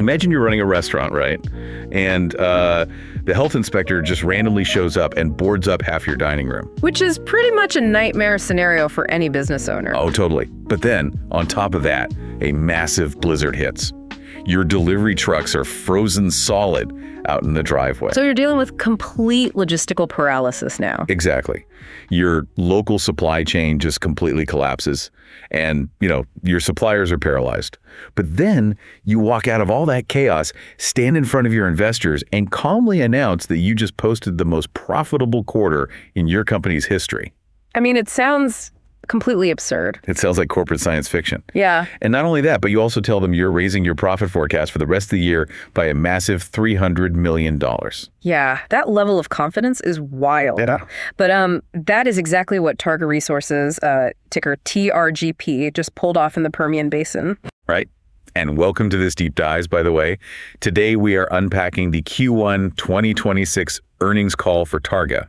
Imagine you're running a restaurant, right? And the health inspector just randomly shows up and boards up half your dining room. Which is pretty much a nightmare scenario for any business owner. Oh, totally. But then, on top of that, a massive blizzard hits. Your delivery trucks are frozen solid out in the driveway. So you're dealing with complete logistical paralysis now. Exactly. Your local supply chain just completely collapses and, your suppliers are paralyzed. But then you walk out of all that chaos, stand in front of your investors and calmly announce that you just posted the most profitable quarter in your company's history. I mean, it sounds completely absurd. It sounds like corporate science fiction. Yeah. And not only that, but you also tell them you're raising your profit forecast for the rest of the year by a massive $300 million. Yeah, that level of confidence is wild. Yeah. But that is exactly what Targa Resources, ticker TRGP, just pulled off in the Permian Basin. Right. And welcome to this Deep Dives, by the way. Today we are unpacking the Q1 2026 earnings call for Targa.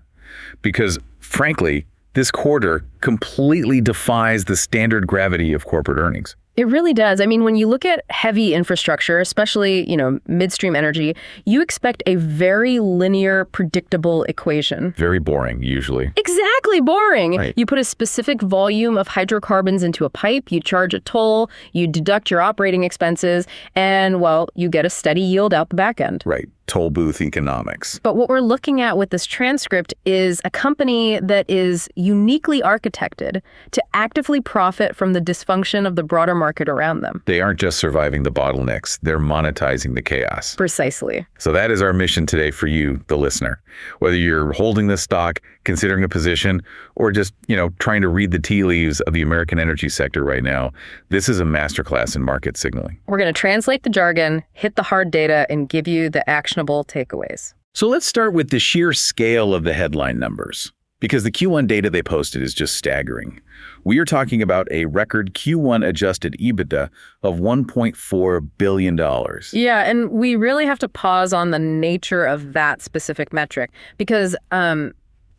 Because, frankly, this quarter completely defies the standard gravity of corporate earnings. It really does. I mean, when you look at heavy infrastructure, especially, midstream energy, you expect a very linear, predictable equation. Very boring, usually. Exactly, boring. Right. You put a specific volume of hydrocarbons into a pipe, you charge a toll, you deduct your operating expenses, and, well, you get a steady yield out the back end. Right. Toll booth economics. But what we're looking at with this transcript is a company that is uniquely architected to actively profit from the dysfunction of the broader market around them. They aren't just surviving the bottlenecks, they're monetizing the chaos. Precisely. So that is our mission today for you, the listener. Whether you're holding this stock, considering a position, or just, trying to read the tea leaves of the American energy sector right now, this is a masterclass in market signaling. We're going to translate the jargon, hit the hard data, and give you the actionable takeaways. So let's start with the sheer scale of the headline numbers, because the Q1 data they posted is just staggering. We are talking about a record Q1 adjusted EBITDA of $1.4 billion. Yeah, and we really have to pause on the nature of that specific metric, because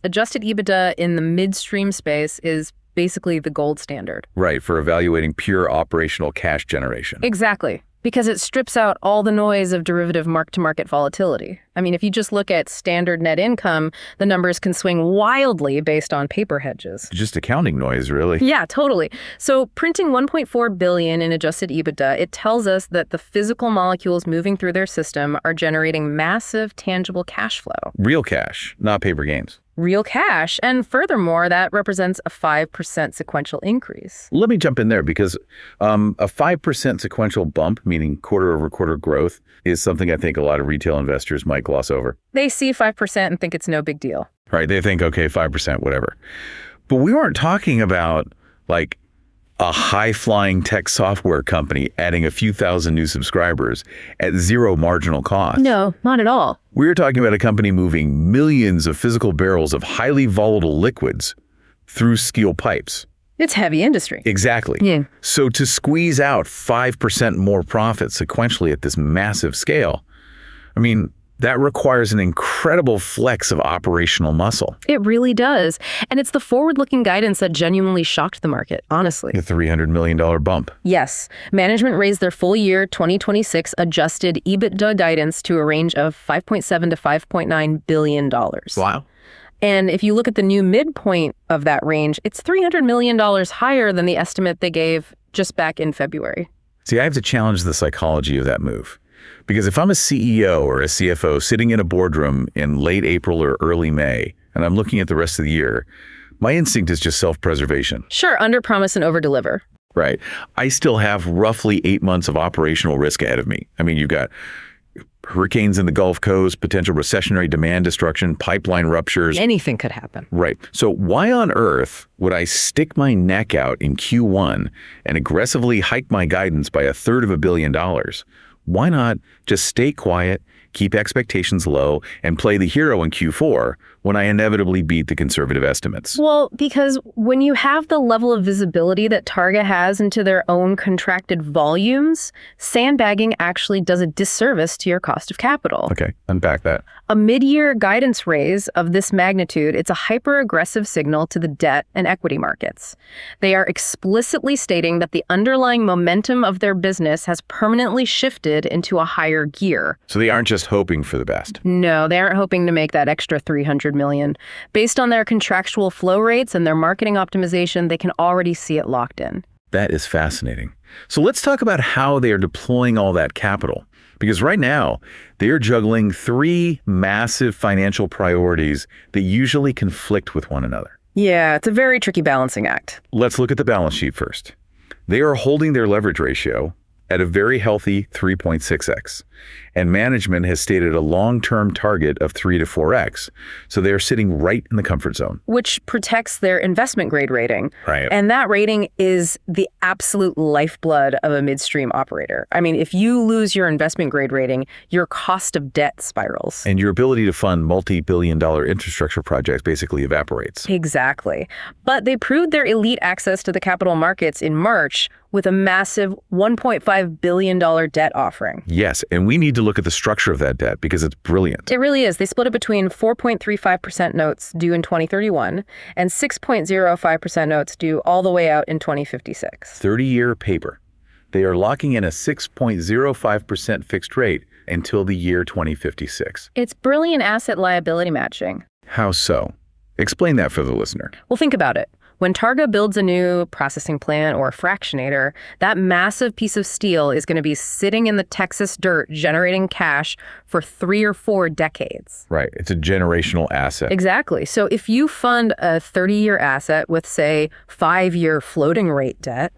adjusted EBITDA in the midstream space is basically the gold standard. Right, for evaluating pure operational cash generation. Exactly. Because it strips out all the noise of derivative mark-to-market volatility. I mean, if you just look at standard net income, the numbers can swing wildly based on paper hedges. Just accounting noise, really. Yeah, totally. So printing $1.4 billion in adjusted EBITDA, it tells us that the physical molecules moving through their system are generating massive tangible cash flow. Real cash, not paper gains. Real cash, and furthermore, that represents a 5% sequential increase. Let me jump in there because a 5% sequential bump, meaning quarter-over-quarter growth, is something I think a lot of retail investors might gloss over. They see 5% and think it's no big deal. Right, they think, okay, 5%, whatever. But we weren't talking about, like, a high-flying tech software company adding a few thousand new subscribers at zero marginal cost. No, not at all. We're talking about a company moving millions of physical barrels of highly volatile liquids through steel pipes. It's heavy industry. Exactly. Yeah. So to squeeze out 5% more profit sequentially at this massive scale, I mean, that requires an incredible flex of operational muscle. It really does. And it's the forward-looking guidance that genuinely shocked the market, honestly. The $300 million bump. Yes. Management raised their full year 2026 adjusted EBITDA guidance to a range of $5.7 to $5.9 billion. Wow. And if you look at the new midpoint of that range, it's $300 million higher than the estimate they gave just back in February. See, I have to challenge the psychology of that move. Because if I'm a CEO or a CFO sitting in a boardroom in late April or early May, and I'm looking at the rest of the year, my instinct is just self-preservation. Sure, underpromise and overdeliver. Right. I still have roughly 8 months of operational risk ahead of me. I mean, you've got hurricanes in the Gulf Coast, potential recessionary demand destruction, pipeline ruptures. Anything could happen. Right. So why on earth would I stick my neck out in Q1 and aggressively hike my guidance by $1/3 of $1 billion? Why not just stay quiet, keep expectations low, and play the hero in Q4 when I inevitably beat the conservative estimates. Well, because when you have the level of visibility that Targa has into their own contracted volumes, sandbagging actually does a disservice to your cost of capital. Okay, unpack that. A mid-year guidance raise of this magnitude, it's a hyper-aggressive signal to the debt and equity markets. They are explicitly stating that the underlying momentum of their business has permanently shifted into a higher gear. So they aren't just hoping for the best. No, they aren't hoping to make that extra $300 million. Based on their contractual flow rates and their marketing optimization, they can already see it locked in. That is fascinating. So let's talk about how they are deploying all that capital. Because right now, they are juggling three massive financial priorities that usually conflict with one another. Yeah, it's a very tricky balancing act. Let's look at the balance sheet first. They are holding their leverage ratio at a very healthy 3.6x, and management has stated a long-term target of 3 to 4x, so they're sitting right in the comfort zone. Which protects their investment grade rating. Right. And that rating is the absolute lifeblood of a midstream operator. I mean, if you lose your investment grade rating, your cost of debt spirals. And your ability to fund multi-billion-dollar infrastructure projects basically evaporates. Exactly. But they proved their elite access to the capital markets in March with a massive $1.5 billion debt offering. Yes, and we need to look at the structure of that debt because it's brilliant. It really is. They split it between 4.35% notes due in 2031 and 6.05% notes due all the way out in 2056. 30-year paper. They are locking in a 6.05% fixed rate until the year 2056. It's brilliant asset liability matching. How so? Explain that for the listener. Well, think about it. When Targa builds a new processing plant or a fractionator, that massive piece of steel is going to be sitting in the Texas dirt generating cash for 3 or 4 decades. Right. It's a generational asset. Exactly. So if you fund a 30-year asset with, say, 5-year floating rate debt,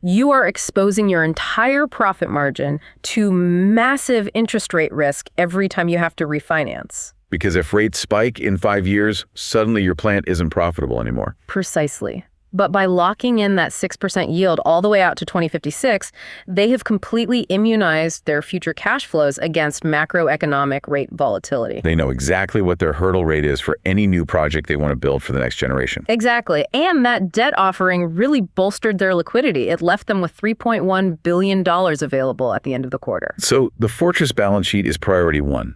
you are exposing your entire profit margin to massive interest rate risk every time you have to refinance. Because if rates spike in 5 years, suddenly your plant isn't profitable anymore. Precisely. But by locking in that 6% yield all the way out to 2056, they have completely immunized their future cash flows against macroeconomic rate volatility. They know exactly what their hurdle rate is for any new project they want to build for the next generation. Exactly. And that debt offering really bolstered their liquidity. It left them with $3.1 billion available at the end of the quarter. So the fortress balance sheet is priority 1.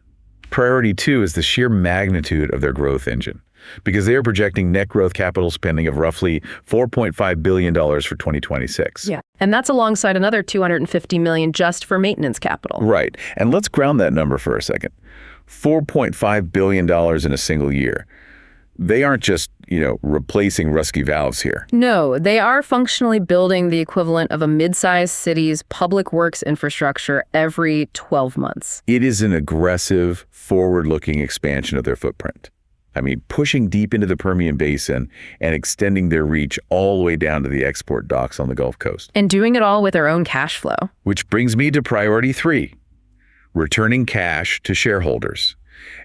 Priority 2 is the sheer magnitude of their growth engine, because they are projecting net growth capital spending of roughly $4.5 billion for 2026. Yeah, and that's alongside another $250 million just for maintenance capital. Right, and let's ground that number for a second. $4.5 billion in a single year. They aren't just, replacing rusty valves here. No, they are functionally building the equivalent of a mid-sized city's public works infrastructure every 12 months. It is an aggressive, forward-looking expansion of their footprint. I mean, pushing deep into the Permian Basin and extending their reach all the way down to the export docks on the Gulf Coast. And doing it all with their own cash flow. Which brings me to priority 3, returning cash to shareholders.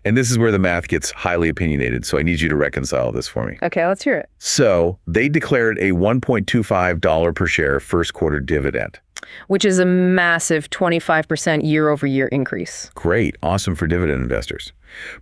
And this is where the math gets highly opinionated, so I need you to reconcile this for me. Okay, let's hear it. So they declared a $1.25 per share first quarter dividend. Which is a massive 25% year-over-year increase. Great, awesome for dividend investors.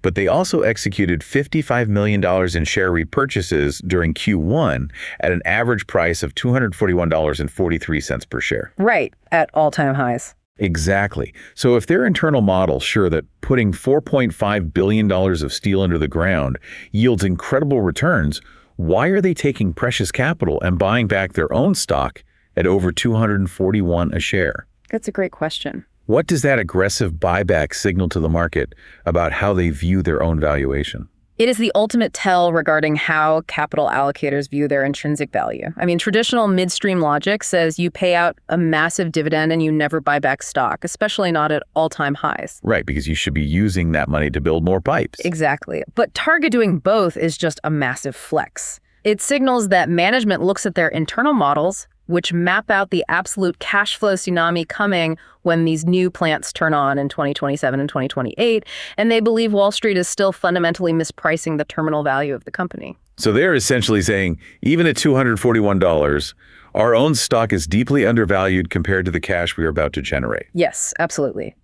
But they also executed $55 million in share repurchases during Q1 at an average price of $241.43 per share. Right, at all-time highs. Exactly. So if their internal model sure that putting $4.5 billion of steel into the ground yields incredible returns, why are they taking precious capital and buying back their own stock at over $241 a share? That's a great question. What does that aggressive buyback signal to the market about how they view their own valuation? It is the ultimate tell regarding how capital allocators view their intrinsic value. I mean, traditional midstream logic says you pay out a massive dividend and you never buy back stock, especially not at all-time highs. Right, because you should be using that money to build more pipes. Exactly. But Targa doing both is just a massive flex. It signals that management looks at their internal models, which map out the absolute cash flow tsunami coming when these new plants turn on in 2027 and 2028, and they believe Wall Street is still fundamentally mispricing the terminal value of the company. So they're essentially saying, even at $241, our own stock is deeply undervalued compared to the cash we are about to generate. Yes, absolutely.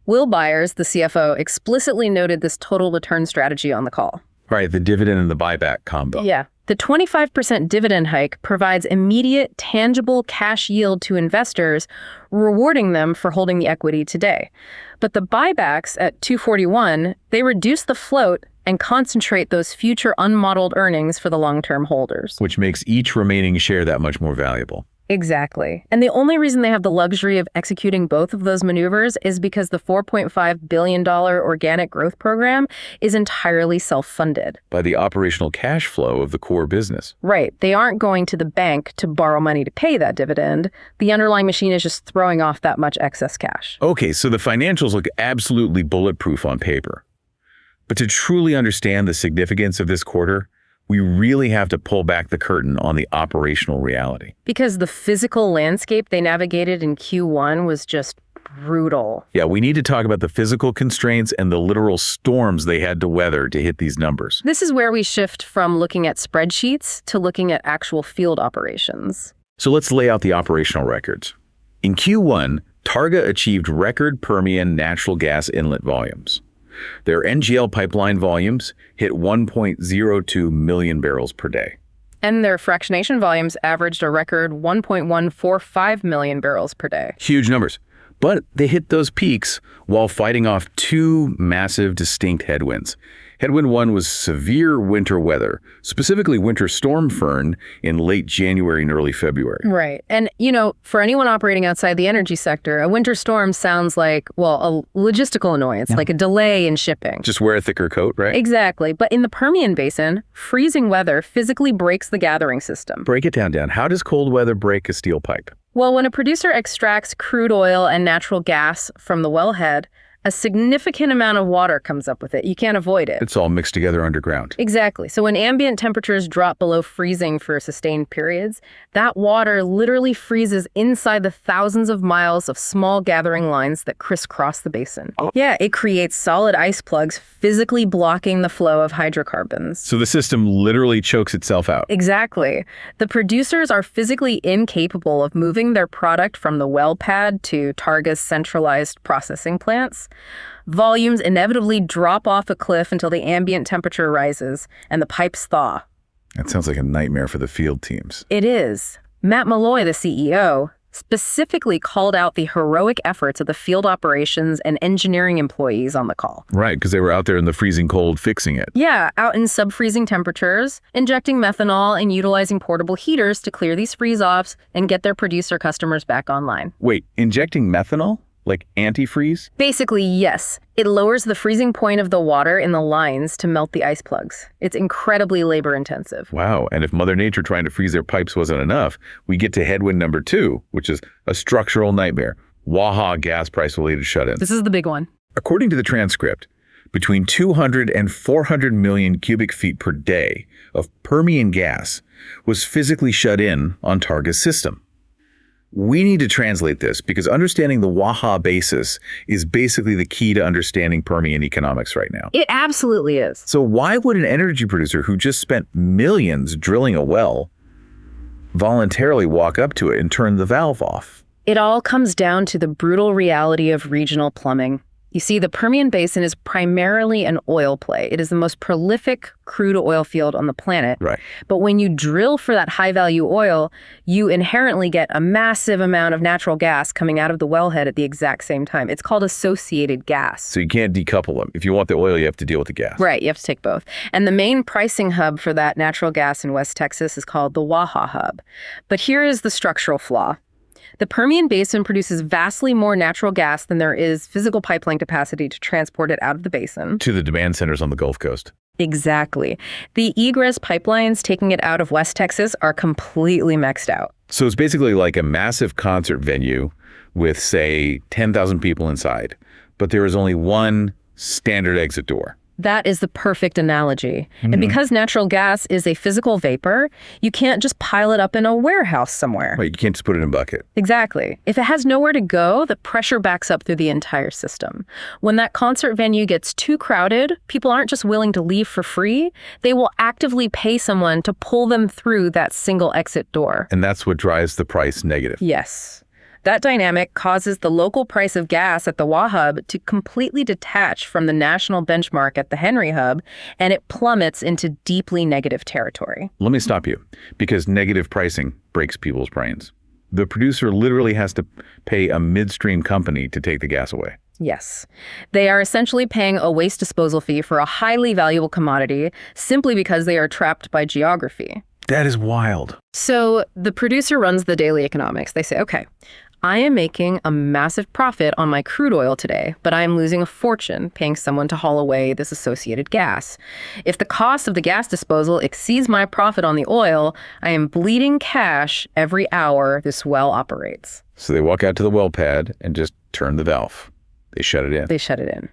Will Byers, the CFO, explicitly noted this total return strategy on the call. Right, the dividend and the buyback combo. Yeah. The 25% dividend hike provides immediate, tangible cash yield to investors, rewarding them for holding the equity today. But the buybacks at $241, they reduce the float and concentrate those future unmodeled earnings for the long-term holders. Which makes each remaining share that much more valuable. Exactly. And the only reason they have the luxury of executing both of those maneuvers is because the $4.5 billion organic growth program is entirely self-funded. By the operational cash flow of the core business. Right. They aren't going to the bank to borrow money to pay that dividend. The underlying machine is just throwing off that much excess cash. Okay, so the financials look absolutely bulletproof on paper. But to truly understand the significance of this quarter, we really have to pull back the curtain on the operational reality. Because the physical landscape they navigated in Q1 was just brutal. Yeah, we need to talk about the physical constraints and the literal storms they had to weather to hit these numbers. This is where we shift from looking at spreadsheets to looking at actual field operations. So let's lay out the operational records. In Q1, Targa achieved record Permian natural gas inlet volumes. Their NGL pipeline volumes hit 1.02 million barrels per day. And their fractionation volumes averaged a record 1.145 million barrels per day. Huge numbers. But they hit those peaks while fighting off two massive distinct headwinds. Headwind one was severe winter weather, specifically winter storm Fern in late January and early February. Right. And, for anyone operating outside the energy sector, a winter storm sounds like, a logistical annoyance, like a delay in shipping. Just wear a thicker coat, right? Exactly. But in the Permian Basin, freezing weather physically breaks the gathering system. Break it down. How does cold weather break a steel pipe? Well, when a producer extracts crude oil and natural gas from the wellhead, a significant amount of water comes up with it. You can't avoid it. It's all mixed together underground. Exactly. So when ambient temperatures drop below freezing for sustained periods, that water literally freezes inside the thousands of miles of small gathering lines that crisscross the basin. Yeah, it creates solid ice plugs, physically blocking the flow of hydrocarbons. So the system literally chokes itself out. Exactly. The producers are physically incapable of moving their product from the well pad to Targa's centralized processing plants. Volumes inevitably drop off a cliff until the ambient temperature rises and the pipes thaw. That sounds like a nightmare for the field teams. It is. Matt Malloy, the CEO, specifically called out the heroic efforts of the field operations and engineering employees on the call. Right, because they were out there in the freezing cold fixing it. Yeah, out in sub-freezing temperatures, injecting methanol and utilizing portable heaters to clear these freeze-offs and get their producer customers back online. Wait, injecting methanol? Like antifreeze? Basically, yes. It lowers the freezing point of the water in the lines to melt the ice plugs. It's incredibly labor-intensive. Wow, and if Mother Nature trying to freeze their pipes wasn't enough, we get to headwind number 2, which is a structural nightmare. Waha gas price-related shut-ins. This is the big one. According to the transcript, between 200 and 400 million cubic feet per day of Permian gas was physically shut in on Targa's system. We need to translate this because understanding the Waha basis is basically the key to understanding Permian economics right now. It absolutely is. So why would an energy producer who just spent millions drilling a well voluntarily walk up to it and turn the valve off? It all comes down to the brutal reality of regional plumbing. You see, the Permian Basin is primarily an oil play. It is the most prolific crude oil field on the planet. Right. But when you drill for that high-value oil, you inherently get a massive amount of natural gas coming out of the wellhead at the exact same time. It's called associated gas. So you can't decouple them. If you want the oil, you have to deal with the gas. Right, you have to take both. And the main pricing hub for that natural gas in West Texas is called the Waha hub. But here is the structural flaw. The Permian Basin produces vastly more natural gas than there is physical pipeline capacity to transport it out of the basin. To the demand centers on the Gulf Coast. Exactly. The egress pipelines taking it out of West Texas are completely maxed out. So it's basically like a massive concert venue with, say, 10,000 people inside, but there is only one standard exit door. That is the perfect analogy. And because natural gas is a physical vapor, you can't just pile it up in a warehouse somewhere. Right, you can't just put it in a bucket. Exactly. If it has nowhere to go, the pressure backs up through the entire system. When that concert venue gets too crowded, people aren't just willing to leave for free. They will actively pay someone to pull them through that single exit door. And that's what drives the price negative. Yes. That dynamic causes the local price of gas at the Wahhub to completely detach from the national benchmark at the Henry Hub, and it plummets into deeply negative territory. Let me stop you, because negative pricing breaks people's brains. The producer literally has to pay a midstream company to take the gas away. Yes. They are essentially paying a waste disposal fee for a highly valuable commodity simply because they are trapped by geography. That is wild. So the producer runs the daily economics. They say, okay, I am making a massive profit on my crude oil today, but I am losing a fortune paying someone to haul away this associated gas. If the cost of the gas disposal exceeds my profit on the oil, I am bleeding cash every hour this well operates. So they walk out to the well pad and just turn the valve. They shut it in. They shut it in.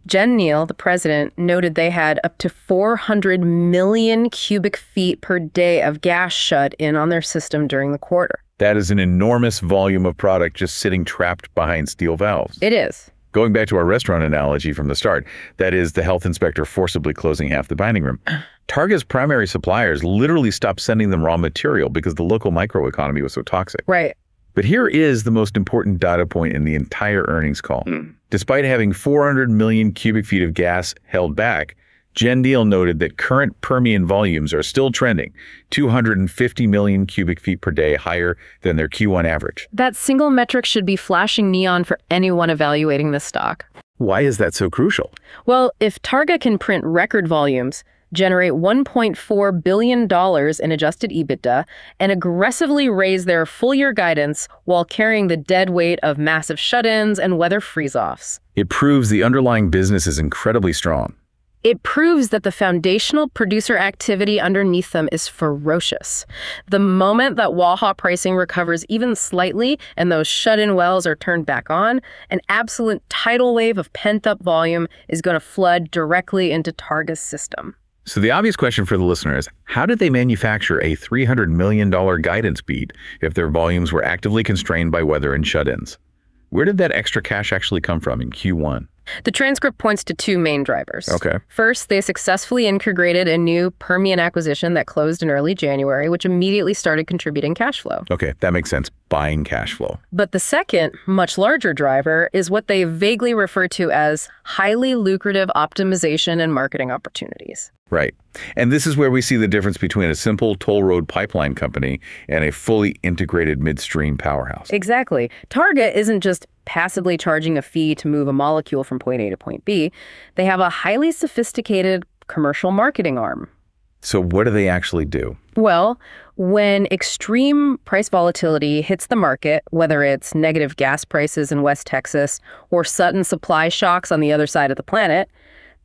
Jen Neal, the president, noted they had up to 400 million cubic feet per day of gas shut in on their system during the quarter. That is an enormous volume of product just sitting trapped behind steel valves. It is. Going back to our restaurant analogy from the start, that is the health inspector forcibly closing half the dining room. Targa's primary suppliers literally stopped sending them raw material because the local microeconomy was so toxic. Right. But here is the most important data point in the entire earnings call. Despite having 400 million cubic feet of gas held back, Jen Neal noted that current Permian volumes are still trending 250 million cubic feet per day higher than their Q1 average. That single metric should be flashing neon for anyone evaluating this stock. Why is that so crucial? Well, if Targa can print record volumes, generate $1.4 billion in adjusted EBITDA, and aggressively raise their full-year guidance while carrying the dead weight of massive shut-ins and weather freeze-offs, It proves the underlying business is incredibly strong. it proves that the foundational producer activity underneath them is ferocious. The moment that Waha pricing recovers even slightly and those shut-in wells are turned back on, an absolute tidal wave of pent-up volume is going to flood directly into Targa's system. So the obvious question for the listener is, how did they manufacture a $300 million guidance beat if their volumes were actively constrained by weather and shut-ins? Where did that extra cash actually come from in Q1? The transcript points to two main drivers. Okay. First, they successfully integrated a new Permian acquisition that closed in early January, which immediately started contributing cash flow. Okay, that makes sense. Buying cash flow. But the second, much larger driver is what they vaguely refer to as highly lucrative optimization and marketing opportunities. Right. And this is where we see the difference between a simple toll road pipeline company and a fully integrated midstream powerhouse. Exactly. Targa isn't just passively charging a fee to move a molecule from point A to point B. They have a highly sophisticated commercial marketing arm. So what do they actually do? Well, when extreme price volatility hits the market, whether it's negative gas prices in West Texas or sudden supply shocks on the other side of the planet,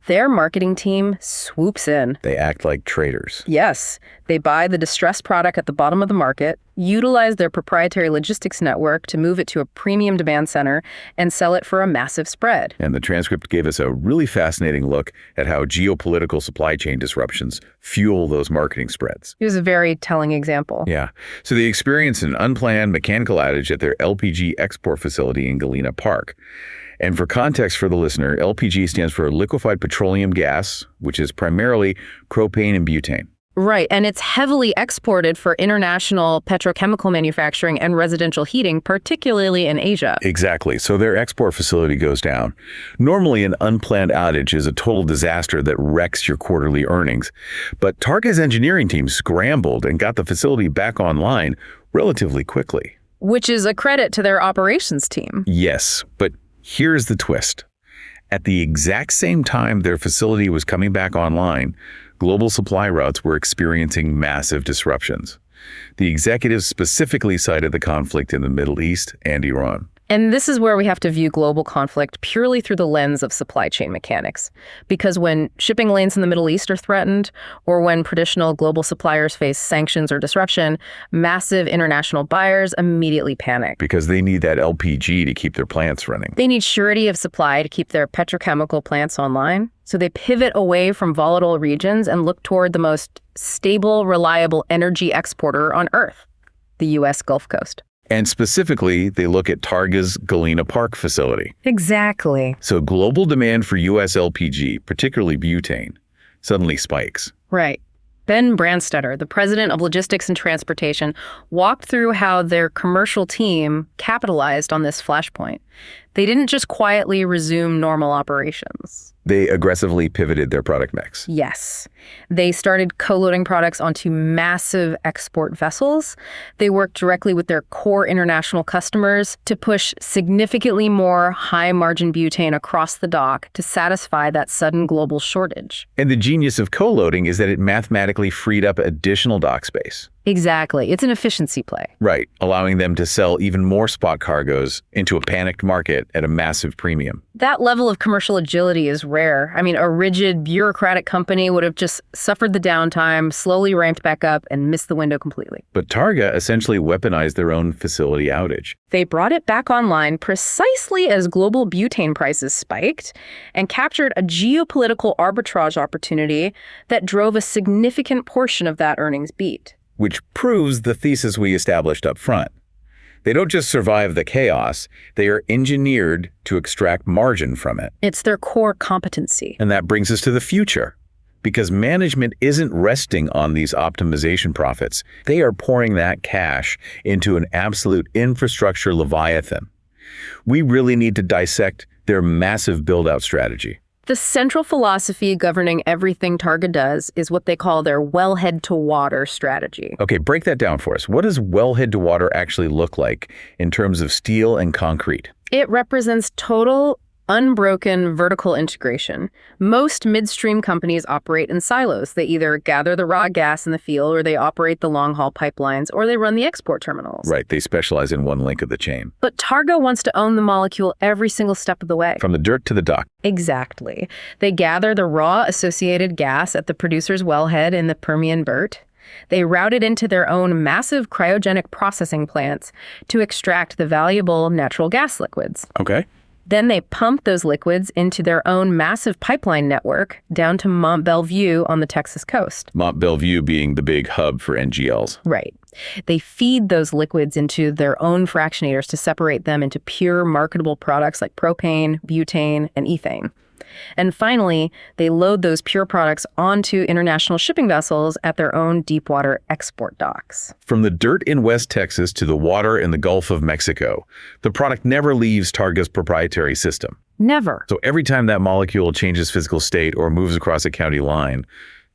their marketing team swoops in. They act like traders. Yes, they buy the distressed product at the bottom of the market, utilize their proprietary logistics network to move it to a premium demand center, and sell it for a massive spread. And the transcript gave us a really fascinating look at how geopolitical supply chain disruptions fuel those marketing spreads. It was a very telling example. Yeah. So they experienced an unplanned mechanical outage at their LPG export facility in Galena Park. And for context for the listener, LPG stands for liquefied petroleum gas, which is primarily propane and butane. Right, and it's heavily exported for international petrochemical manufacturing and residential heating, particularly in Asia. Exactly. So their export facility goes down. Normally, an unplanned outage is a total disaster that wrecks your quarterly earnings. But Targa's engineering team scrambled and got the facility back online relatively quickly. Which is a credit to their operations team. Yes, but here's the twist. At the exact same time their facility was coming back online, global supply routes were experiencing massive disruptions. The executives specifically cited the conflict in the Middle East and Iran. And this is where we have to view global conflict purely through the lens of supply chain mechanics. Because when shipping lanes in the Middle East are threatened, or when traditional global suppliers face sanctions or disruption, massive international buyers immediately panic. Because they need that LPG to keep their plants running. They need surety of supply to keep their petrochemical plants online. So they pivot away from volatile regions and look toward the most stable, reliable energy exporter on Earth, the U.S. Gulf Coast. And specifically, they look at Targa's Galena Park facility. Exactly. So global demand for U.S. LPG, particularly butane, suddenly spikes. Right. Ben Branstetter, the president of logistics and transportation, walked through how their commercial team capitalized on this flashpoint. They didn't just quietly resume normal operations. They aggressively pivoted their product mix. Yes. They started co-loading products onto massive export vessels. They worked directly with their core international customers to push significantly more high-margin butane across the dock to satisfy that sudden global shortage. And the genius of co-loading is that it mathematically freed up additional dock space. Exactly. It's an efficiency play. Right, allowing them to sell even more spot cargoes into a panicked market at a massive premium. That level of commercial agility is rare. I mean, a rigid, bureaucratic company would have just suffered the downtime, slowly ramped back up, and missed the window completely. But Targa essentially weaponized their own facility outage. They brought it back online precisely as global butane prices spiked and captured a geopolitical arbitrage opportunity that drove a significant portion of that earnings beat. Which proves the thesis we established up front. They don't just survive the chaos, they are engineered to extract margin from it. It's their core competency. And that brings us to the future. Because management isn't resting on these optimization profits. They are pouring that cash into an absolute infrastructure leviathan. We really need to dissect their massive build-out strategy. The central philosophy governing everything Targa does is what they call their wellhead-to-water strategy. Okay, break that down for us. What does wellhead-to-water actually look like in terms of steel and concrete? It represents total, unbroken vertical integration. Most midstream companies operate in silos. They either gather the raw gas in the field, or they operate the long-haul pipelines, or they run the export terminals. Right, they specialize in one link of the chain. But Targa wants to own the molecule every single step of the way. From the dirt to the dock. Exactly. They gather the raw associated gas at the producer's wellhead in the Permian Basin. They route it into their own massive cryogenic processing plants to extract the valuable natural gas liquids. Okay. Then they pump those liquids into their own massive pipeline network down to Mont Belvieu on the Texas coast. Mont Belvieu being the big hub for NGLs. Right. They feed those liquids into their own fractionators to separate them into pure marketable products like propane, butane, and ethane. And finally, they load those pure products onto international shipping vessels at their own deepwater export docks. From the dirt in West Texas to the water in the Gulf of Mexico, the product never leaves Targa's proprietary system. Never. So every time that molecule changes physical state or moves across a county line,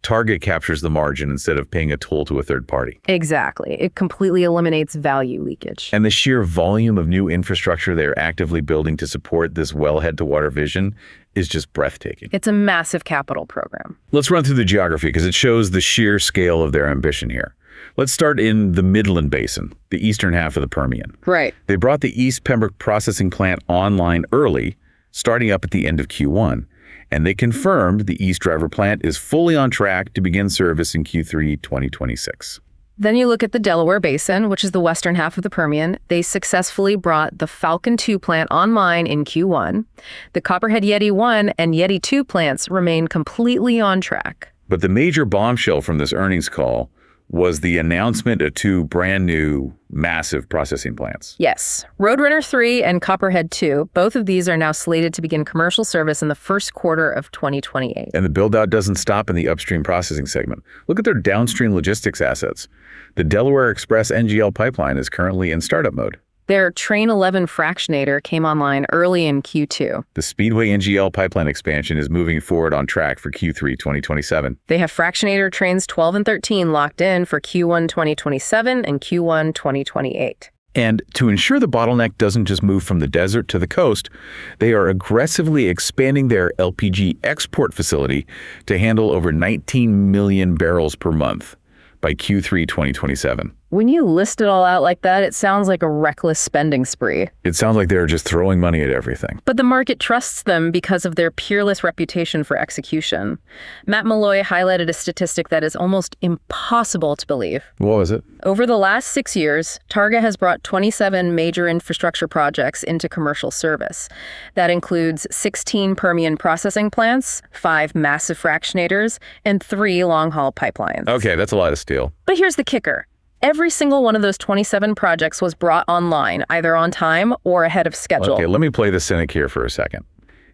Targa captures the margin instead of paying a toll to a third party. Exactly. It completely eliminates value leakage. And the sheer volume of new infrastructure they're actively building to support this wellhead-to-water vision is just breathtaking. It's a massive capital program. Let's run through the geography because it shows the sheer scale of their ambition here. Let's start in the Midland Basin, the eastern half of the Permian. Right. They brought the East Pembroke processing plant online early, starting up at the end of Q1. And they confirmed the East Driver plant is fully on track to begin service in Q3 2026. Then you look at the Delaware Basin, which is the western half of the Permian. They successfully brought the Falcon 2 plant online in Q1. The Copperhead Yeti 1 and Yeti 2 plants remain completely on track. But the major bombshell from this earnings call was the announcement of two brand new massive processing plants. Yes. Roadrunner 3 and Copperhead 2, both of these are now slated to begin commercial service in the first quarter of 2028. And the build-out doesn't stop in the upstream processing segment. Look at their downstream logistics assets. The Delaware Express NGL pipeline is currently in startup mode. Their Train 11 fractionator came online early in Q2. The Speedway NGL pipeline expansion is moving forward on track for Q3 2027. They have fractionator trains 12 and 13 locked in for Q1 2027 and Q1 2028. And to ensure the bottleneck doesn't just move from the desert to the coast, they are aggressively expanding their LPG export facility to handle over 19 million barrels per month by Q3 2027. When you list it all out like that, it sounds like a reckless spending spree. It sounds like they're just throwing money at everything. But the market trusts them because of their peerless reputation for execution. Matt Malloy highlighted a statistic that is almost impossible to believe. What was it? Over the last 6 years, Targa has brought 27 major infrastructure projects into commercial service. That includes 16 Permian processing plants, 5 massive fractionators, and 3 long-haul pipelines. Okay, that's a lot of steel. But here's the kicker. Every single one of those 27 projects was brought online, either on time or ahead of schedule. Okay, let me play the cynic here for a second.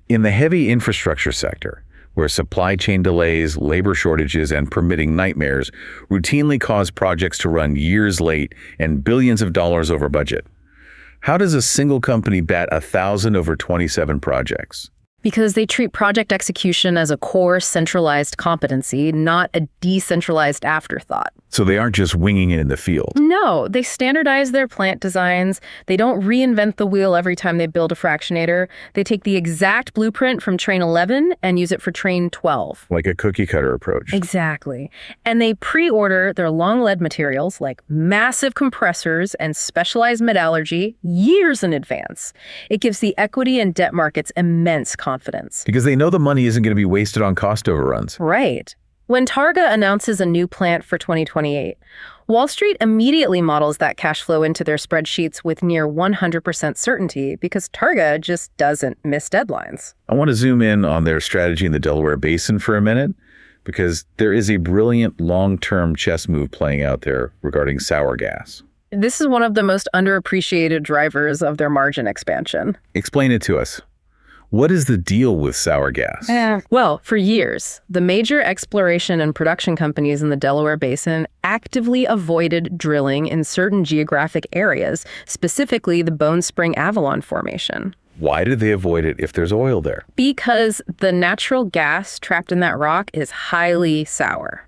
In the heavy infrastructure sector, where supply chain delays, labor shortages, and permitting nightmares routinely cause projects to run years late and billions of dollars over budget. How does a single company bat 1,000 over 27 projects? Because they treat project execution as a core centralized competency, not a decentralized afterthought. So they aren't just winging it in the field. No, they standardize their plant designs. They don't reinvent the wheel every time they build a fractionator. They take the exact blueprint from train 11 and use it for train 12. Like a cookie cutter approach. Exactly. And they pre-order their long lead materials like massive compressors and specialized metallurgy years in advance. It gives the equity and debt markets immense confidence. Because they know the money isn't going to be wasted on cost overruns. Right. When Targa announces a new plant for 2028, Wall Street immediately models that cash flow into their spreadsheets with near 100% certainty because Targa just doesn't miss deadlines. I want to zoom in on their strategy in the Delaware Basin for a minute, because there is a brilliant long-term chess move playing out there regarding sour gas. This is one of the most underappreciated drivers of their margin expansion. Explain it to us. What is the deal with sour gas? Well, for years, the major exploration and production companies in the Delaware Basin actively avoided drilling in certain geographic areas, specifically the Bone Spring Avalon Formation. Why did they avoid it if there's oil there? Because the natural gas trapped in that rock is highly sour.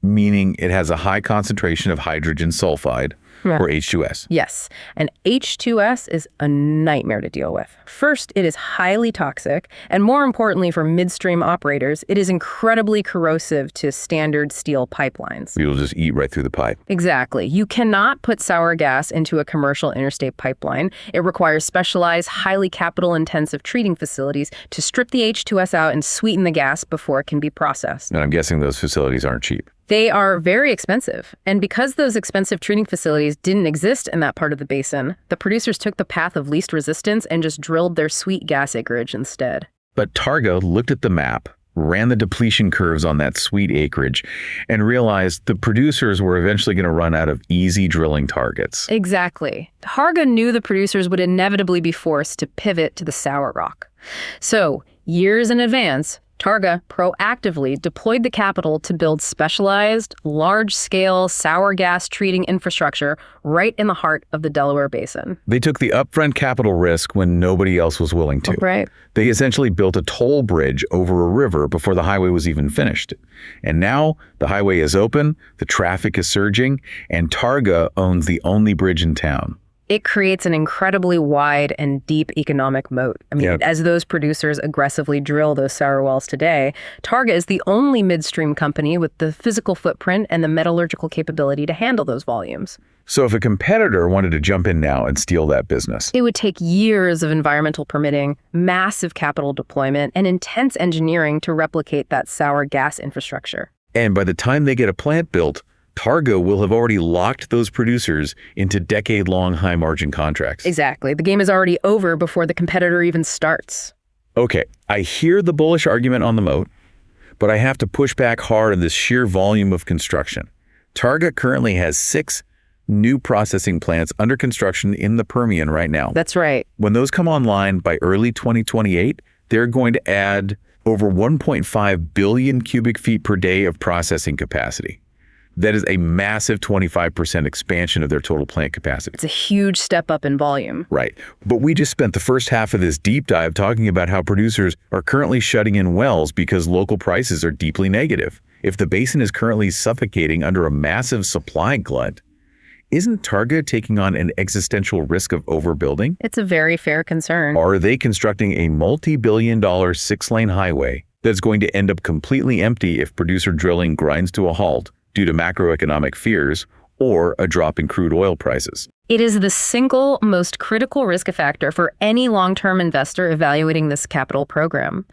Meaning it has a high concentration of hydrogen sulfide, or H2S. Yes, and H2S is a nightmare to deal with. First, it is highly toxic, and more importantly for midstream operators, it is incredibly corrosive to standard steel pipelines. You'll just eat right through the pipe. Exactly. You cannot put sour gas into a commercial interstate pipeline. It requires specialized, highly capital-intensive treating facilities to strip the H2S out and sweeten the gas before it can be processed. And I'm guessing those facilities aren't cheap. They are very expensive. And because those expensive treating facilities didn't exist in that part of the basin, the producers took the path of least resistance and just drilled their sweet gas acreage instead. But Targa looked at the map, ran the depletion curves on that sweet acreage, and realized the producers were eventually going to run out of easy drilling targets. Exactly. Targa knew the producers would inevitably be forced to pivot to the sour rock. So, years in advance, Targa proactively deployed the capital to build specialized, large-scale sour gas treating infrastructure right in the heart of the Delaware Basin. They took the upfront capital risk when nobody else was willing to. Right. They essentially built a toll bridge over a river before the highway was even finished. And now the highway is open, the traffic is surging, and Targa owns the only bridge in town. It creates an incredibly wide and deep economic moat. I mean, as those producers aggressively drill those sour wells today, Targa is the only midstream company with the physical footprint and the metallurgical capability to handle those volumes. So if a competitor wanted to jump in now and steal that business, it would take years of environmental permitting, massive capital deployment, and intense engineering to replicate that sour gas infrastructure. And by the time they get a plant built, Targa will have already locked those producers into decade-long high-margin contracts. Exactly. The game is already over before the competitor even starts. Okay, I hear the bullish argument on the moat, but I have to push back hard on this sheer volume of construction. Targa currently has 6 new processing plants under construction in the Permian right now. That's right. When those come online by early 2028, they're going to add over 1.5 billion cubic feet per day of processing capacity. That is a massive 25% expansion of their total plant capacity. It's a huge step up in volume. Right. But we just spent the first half of this deep dive talking about how producers are currently shutting in wells because local prices are deeply negative. If the basin is currently suffocating under a massive supply glut, isn't Targa taking on an existential risk of overbuilding? It's a very fair concern. Or are they constructing a multi-billion-dollar 6-lane highway that's going to end up completely empty if producer drilling grinds to a halt due to macroeconomic fears or a drop in crude oil prices? It is the single most critical risk factor for any long-term investor evaluating this capital program.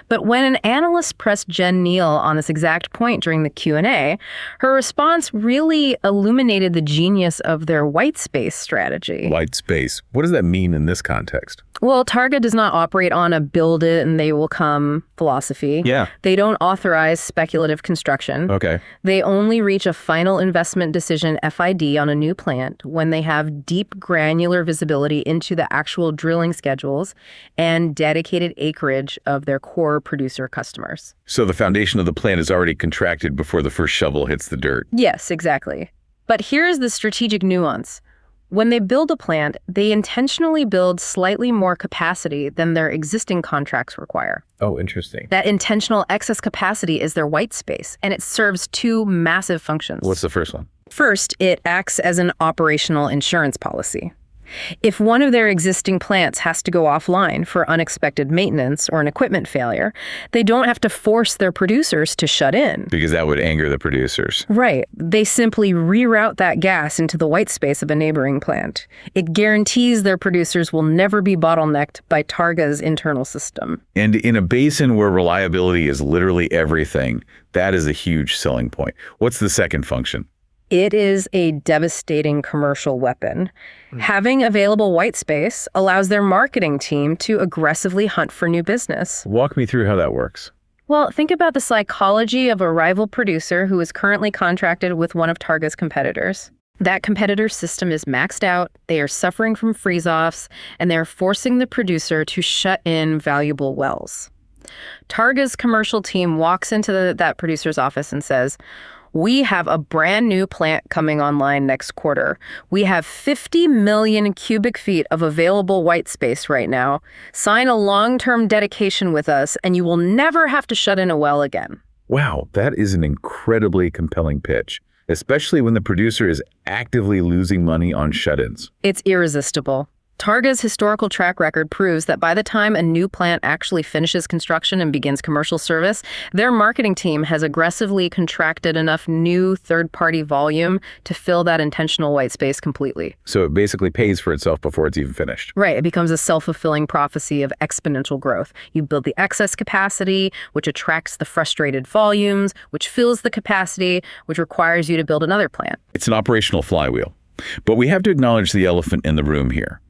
But when an analyst pressed Jen Neal on this exact point during the Q&A, her response really illuminated the genius of their white space strategy. White space. What does that mean in this context? Well, Targa does not operate on a build it and they will come philosophy. Yeah. They don't authorize speculative construction. Okay. They only reach a final investment decision, FID, on a new plant when they have have deep granular visibility into the actual drilling schedules and dedicated acreage of their core producer customers. So the foundation of the plant is already contracted before the first shovel hits the dirt. Yes, exactly. But here's the strategic nuance. When they build a plant, they intentionally build slightly more capacity than their existing contracts require. Oh, interesting. That intentional excess capacity is their white space, and it serves two massive functions. What's the first one? First, it acts as an operational insurance policy. If one of their existing plants has to go offline for unexpected maintenance or an equipment failure, they don't have to force their producers to shut in. Because that would anger the producers. Right. They simply reroute that gas into the white space of a neighboring plant. It guarantees their producers will never be bottlenecked by Targa's internal system. And in a basin where reliability is literally everything, that is a huge selling point. What's the second function? It is a devastating commercial weapon. Having available white space allows their marketing team to aggressively hunt for new business. Walk me through how that works. Well, think about the psychology of a rival producer who is currently contracted with one of Targa's competitors. That competitor's system is maxed out, they are suffering from freeze-offs, and they're forcing the producer to shut in valuable wells. Targa's commercial team walks into that producer's office and says, "We have a brand new plant coming online next quarter. We have 50 million cubic feet of available white space right now. Sign a long-term dedication with us, and you will never have to shut in a well again." Wow, that is an incredibly compelling pitch, especially when the producer is actively losing money on shut-ins. It's irresistible. Targa's historical track record proves that by the time a new plant actually finishes construction and begins commercial service, their marketing team has aggressively contracted enough new third-party volume to fill that intentional white space completely. So it basically pays for itself before it's even finished. Right, it becomes a self-fulfilling prophecy of exponential growth. You build the excess capacity, which attracts the frustrated volumes, which fills the capacity, which requires you to build another plant. It's an operational flywheel. But we have to acknowledge the elephant in the room here.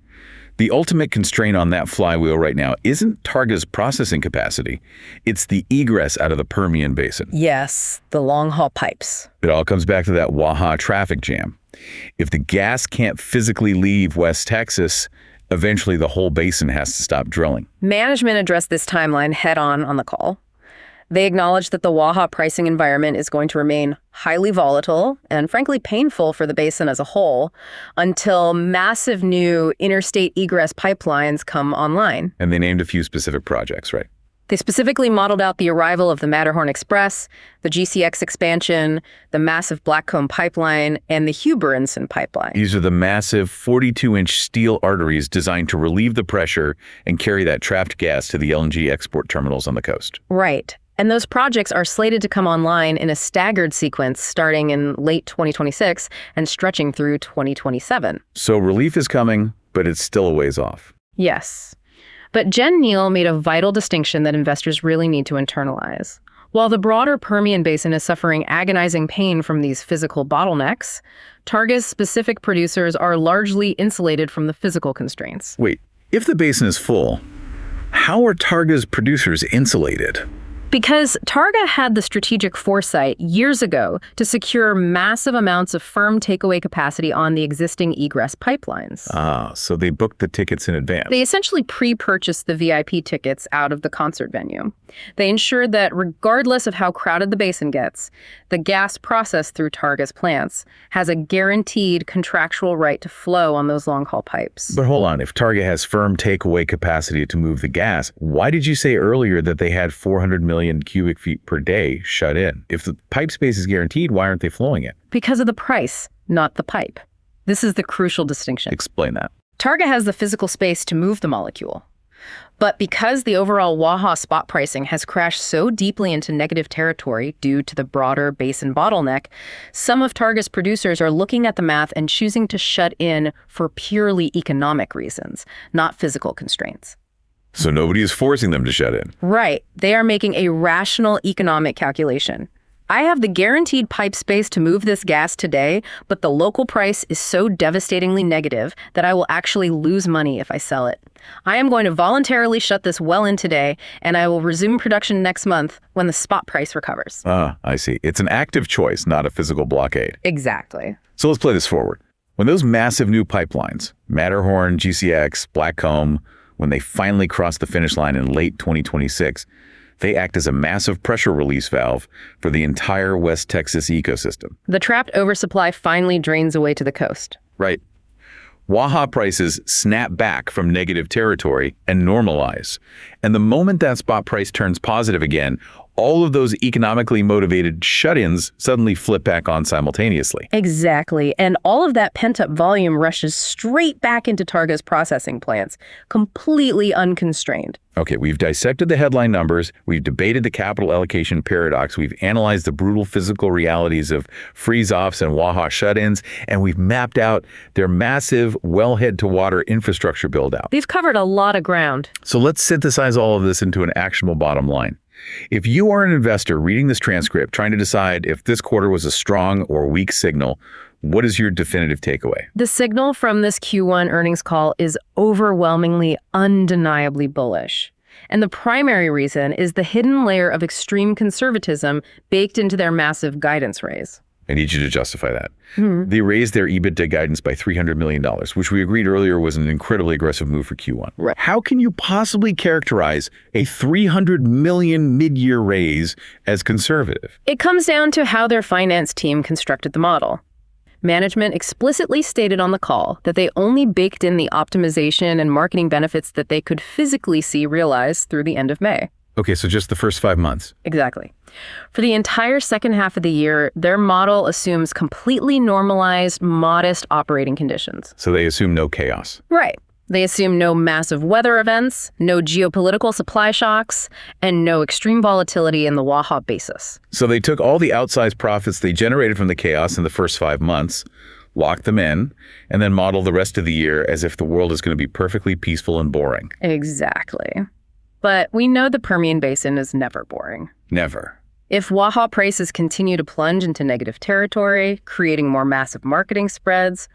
The ultimate constraint on that flywheel right now isn't Targa's processing capacity. It's the egress out of the Permian Basin. Yes, the long-haul pipes. It all comes back to that Waha traffic jam. If the gas can't physically leave West Texas, eventually the whole basin has to stop drilling. Management addressed this timeline head-on the call. They acknowledged that the Waha pricing environment is going to remain highly volatile and frankly painful for the basin as a whole until massive new interstate egress pipelines come online. And they named a few specific projects, right? They specifically modeled out the arrival of the Matterhorn Express, the GCX expansion, the massive Blackcomb pipeline, and the Huberenson pipeline. These are the massive 42-inch steel arteries designed to relieve the pressure and carry that trapped gas to the LNG export terminals on the coast. Right. And those projects are slated to come online in a staggered sequence starting in late 2026 and stretching through 2027. So relief is coming, but it's still a ways off. Yes. But Jen Neal made a vital distinction that investors really need to internalize. While the broader Permian Basin is suffering agonizing pain from these physical bottlenecks, Targa's specific producers are largely insulated from the physical constraints. Wait, if the basin is full, how are Targa's producers insulated? Because Targa had the strategic foresight years ago to secure massive amounts of firm takeaway capacity on the existing egress pipelines. So they booked the tickets in advance. They essentially pre-purchased the VIP tickets out of the concert venue. They ensured that regardless of how crowded the basin gets, the gas processed through Targa's plants has a guaranteed contractual right to flow on those long-haul pipes. But hold on, if Targa has firm takeaway capacity to move the gas, why did you say earlier that they had 400 million cubic feet per day shut in? If the pipe space is guaranteed, why aren't they flowing it? Because of the price, not the pipe. This is the crucial distinction. Explain that. Targa has the physical space to move the molecule. But because the overall Waha spot pricing has crashed so deeply into negative territory due to the broader basin bottleneck, some of Targa's producers are looking at the math and choosing to shut in for purely economic reasons, not physical constraints. So nobody is forcing them to shut in. Right. They are making a rational economic calculation. I have the guaranteed pipe space to move this gas today, but the local price is so devastatingly negative that I will actually lose money if I sell it. I am going to voluntarily shut this well in today, and I will resume production next month when the spot price recovers. I see. It's an active choice, not a physical blockade. Exactly. So let's play this forward. When those massive new pipelines, Matterhorn, GCX, Blackcomb, when they finally cross the finish line in late 2026, they act as a massive pressure release valve for the entire West Texas ecosystem. The trapped oversupply finally drains away to the coast. Right. Waha prices snap back from negative territory and normalize. And the moment that spot price turns positive again, all of those economically motivated shut-ins suddenly flip back on simultaneously. Exactly. And all of that pent-up volume rushes straight back into Targa's processing plants, completely unconstrained. Okay, we've dissected the headline numbers, we've debated the capital allocation paradox, we've analyzed the brutal physical realities of freeze-offs and Waha shut-ins, and we've mapped out their massive wellhead-to-water infrastructure build-out. We've covered a lot of ground. So let's synthesize all of this into an actionable bottom line. If you are an investor reading this transcript, trying to decide if this quarter was a strong or weak signal, what is your definitive takeaway? The signal from this Q1 earnings call is overwhelmingly, undeniably bullish. And the primary reason is the hidden layer of extreme conservatism baked into their massive guidance raise. I need you to justify that. They raised their EBITDA guidance by $300 million, which we agreed earlier was an incredibly aggressive move for Q1. Right. How can you possibly characterize a $300 million mid-year raise as conservative? It comes down to how their finance team constructed the model. Management explicitly stated on the call that they only baked in the optimization and marketing benefits that they could physically see realized through the end of May. Okay, so just the first 5 months. Exactly. For the entire second half of the year, their model assumes completely normalized, modest operating conditions. So they assume no chaos. Right. They assume no massive weather events, no geopolitical supply shocks, and no extreme volatility in the Waha basis. So they took all the outsized profits they generated from the chaos in the first 5 months, locked them in, and then modeled the rest of the year as if the world is going to be perfectly peaceful and boring. Exactly. But we know the Permian Basin is never boring. Never. If Waha prices continue to plunge into negative territory, creating more massive marketing spreads,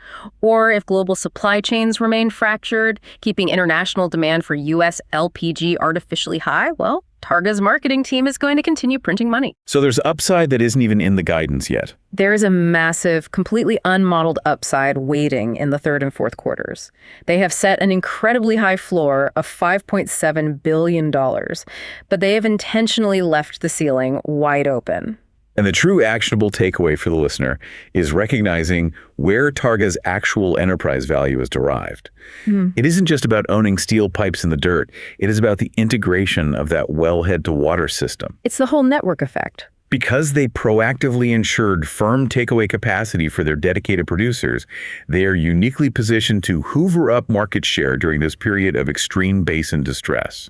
or if global supply chains remain fractured, keeping international demand for U.S. LPG artificially high, well, Targa's marketing team is going to continue printing money. So there's upside that isn't even in the guidance yet. There is a massive, completely unmodeled upside waiting in the third and fourth quarters. They have set an incredibly high floor of $5.7 billion, but they have intentionally left the ceiling wide open. And the true actionable takeaway for the listener is recognizing where Targa's actual enterprise value is derived. It isn't just about owning steel pipes in the dirt. It is about the integration of that wellhead-to-water system. It's the whole network effect. Because they proactively ensured firm takeaway capacity for their dedicated producers, they are uniquely positioned to hoover up market share during this period of extreme basin distress.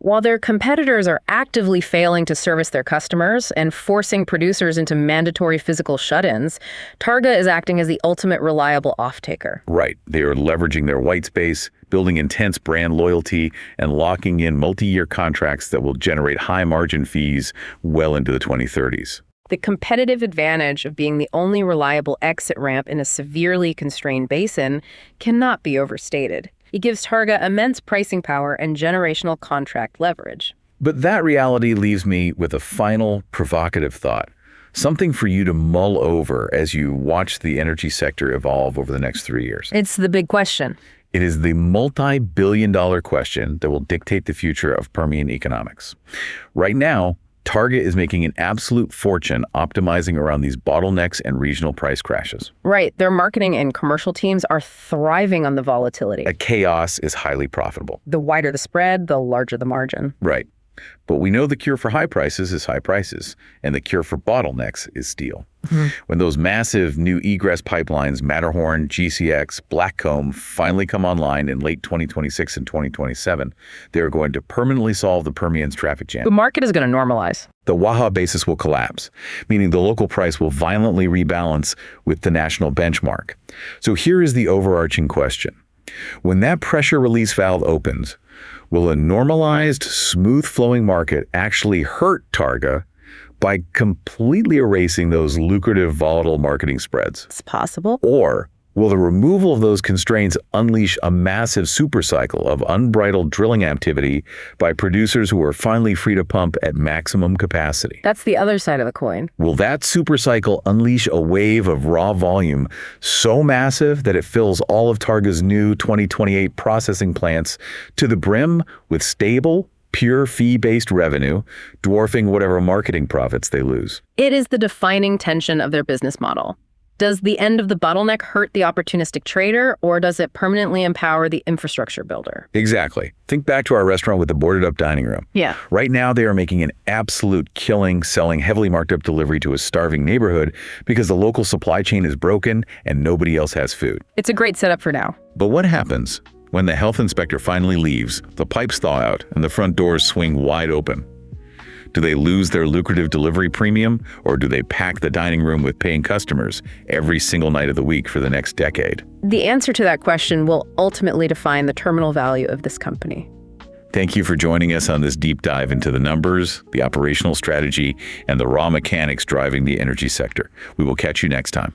While their competitors are actively failing to service their customers and forcing producers into mandatory physical shut-ins, Targa is acting as the ultimate reliable off-taker. Right. They are leveraging their white space, building intense brand loyalty, and locking in multi-year contracts that will generate high-margin fees well into the 2030s. The competitive advantage of being the only reliable exit ramp in a severely constrained basin cannot be overstated. It gives Targa immense pricing power and generational contract leverage. But that reality leaves me with a final provocative thought, something for you to mull over as you watch the energy sector evolve over the next 3 years. It's the big question. It is the multi-billion-dollar question that will dictate the future of Permian economics. Right now, Targa is making an absolute fortune optimizing around these bottlenecks and regional price crashes. Right. Their marketing and commercial teams are thriving on the volatility. A chaos is highly profitable. The wider the spread, the larger the margin. Right. But we know the cure for high prices is high prices, and the cure for bottlenecks is steel. When those massive new egress pipelines, Matterhorn, GCX, Blackcomb, finally come online in late 2026 and 2027, they're going to permanently solve the Permian's traffic jam. The market is going to normalize. The Waha basis will collapse, meaning the local price will violently rebalance with the national benchmark. So here is the overarching question. When that pressure release valve opens, will a normalized, smooth-flowing market actually hurt Targa by completely erasing those lucrative, volatile marketing spreads? It's possible. Or Well, the removal of those constraints unleash a massive supercycle of unbridled drilling activity by producers who are finally free to pump at maximum capacity. That's the other side of the coin. Will that supercycle unleash a wave of raw volume so massive that it fills all of Targa's new 2028 processing plants to the brim with stable, pure fee-based revenue, dwarfing whatever marketing profits they lose? It is the defining tension of their business model. Does the end of the bottleneck hurt the opportunistic trader, or does it permanently empower the infrastructure builder? Exactly. Think back to our restaurant with the boarded-up dining room. Yeah. Right now, they are making an absolute killing selling heavily marked-up delivery to a starving neighborhood because the local supply chain is broken and nobody else has food. It's a great setup for now. But what happens when the health inspector finally leaves, the pipes thaw out, and the front doors swing wide open? Do they lose their lucrative delivery premium, or do they pack the dining room with paying customers every single night of the week for the next decade? The answer to that question will ultimately define the terminal value of this company. Thank you for joining us on this deep dive into the numbers, the operational strategy, and the raw mechanics driving the energy sector. We will catch you next time.